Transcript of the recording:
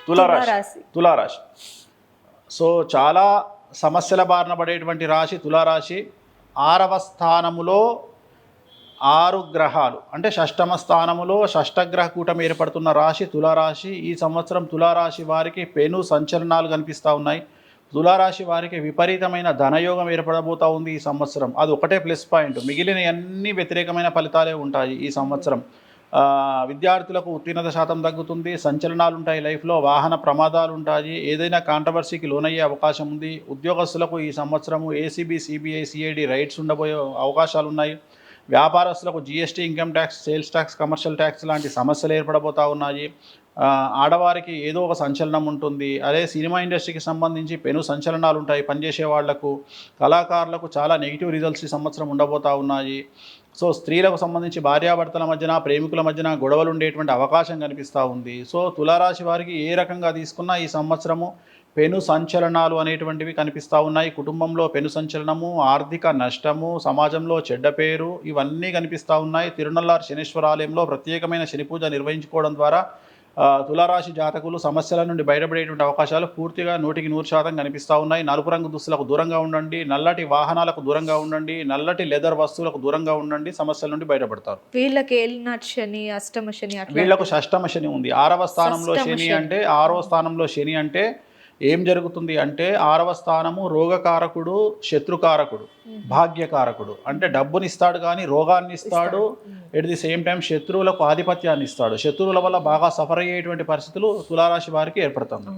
తులారాశి. తులారాశి సో చాలా సమస్యల బారిన పడేటువంటి రాశి తులారాశి. 6వ స్థానములో 6 గ్రహాలు అంటే షష్టమ స్థానములో షష్టగ్రహ కూటమి ఏర్పడుతున్న రాశి తులారాశి. ఈ సంవత్సరం తులారాశి వారికి పెను సంచలనాలు కనిపిస్తూ ఉన్నాయి. తులారాశి వారికి విపరీతమైన ధనయోగం ఏర్పడబోతూ ఉంది ఈ సంవత్సరం. అది ఒకటే ప్లస్ పాయింట్, మిగిలిన అన్ని వ్యతిరేకమైన ఫలితాలే ఉంటాయి ఈ సంవత్సరం. విద్యార్థులకు ఉత్తీర్ణత శాతం తగ్గుతుంది, సంచలనాలు ఉంటాయి లైఫ్లో, వాహన ప్రమాదాలు ఉంటాయి, ఏదైనా కాంట్రవర్సీకి లోనయ్యే అవకాశం ఉంది. ఉద్యోగస్తులకు ఈ సంవత్సరము ఏసీబీ, సిబిఐ, సిఐడి రైడ్స్ ఉండబోయే అవకాశాలు ఉన్నాయి. వ్యాపారస్తులకు GST, income tax, sales tax, commercial tax లాంటి సమస్యలు ఏర్పడబోతూ ఉన్నాయి. ఆడవారికి ఏదో ఒక సంచలనం ఉంటుంది. అదే సినిమా ఇండస్ట్రీకి సంబంధించి పెను సంచలనాలు ఉంటాయి. పనిచేసే వాళ్లకు, కళాకారులకు చాలా నెగిటివ్ రిజల్ట్స్ ఈ సంవత్సరం ఉండబోతూ ఉన్నాయి. సో స్త్రీలకు సంబంధించి భార్యాభర్తల మధ్యన, ప్రేమికుల మధ్యన గొడవలు ఉండేటువంటి అవకాశం కనిపిస్తూ ఉంది. సో తులారాశి వారికి ఏ రకంగా తీసుకున్నా ఈ సంవత్సరము పెను సంచలనాలు అనేటువంటివి కనిపిస్తూ ఉన్నాయి. కుటుంబంలో పెను సంచలనము, ఆర్థిక నష్టము, సమాజంలో చెడ్డ పేరు, ఇవన్నీ కనిపిస్తూ ఉన్నాయి. తిరునల్లార్ శనీశ్వర ఆలయంలో ప్రత్యేకమైన శని పూజ నిర్వహించుకోవడం ద్వారా తులారాశి జాతకులు సమస్యల నుండి బయటపడేటువంటి అవకాశాలు పూర్తిగా 100% కనిపిస్తూ ఉన్నాయి. నలుపు రంగు దుస్తులకు దూరంగా ఉండండి, నల్లటి వాహనాలకు దూరంగా ఉండండి, నల్లటి లెదర్ వస్తువులకు దూరంగా ఉండండి, సమస్యల నుండి బయటపడతారు. వీళ్ళకి ఏలినాటి శని, అష్టమ శని, వీళ్ళకు షష్టమ శని ఉంది. 6వ స్థానంలో శని అంటే 6వ స్థానంలో శని అంటే ఏం జరుగుతుంది అంటే 6వ స్థానము రోగకారకుడు, శత్రుకారకుడు, భాగ్యకారకుడు. అంటే డబ్బునిస్తాడు కానీ రోగాన్ని ఇస్తాడు. ఎట్ ది సేమ్ టైం శత్రువులకు ఆధిపత్యాన్ని ఇస్తాడు. శత్రువుల వల్ల బాగా సఫర్ అయ్యేటువంటి పరిస్థితులు తులారాశి వారికి ఏర్పడుతుంది.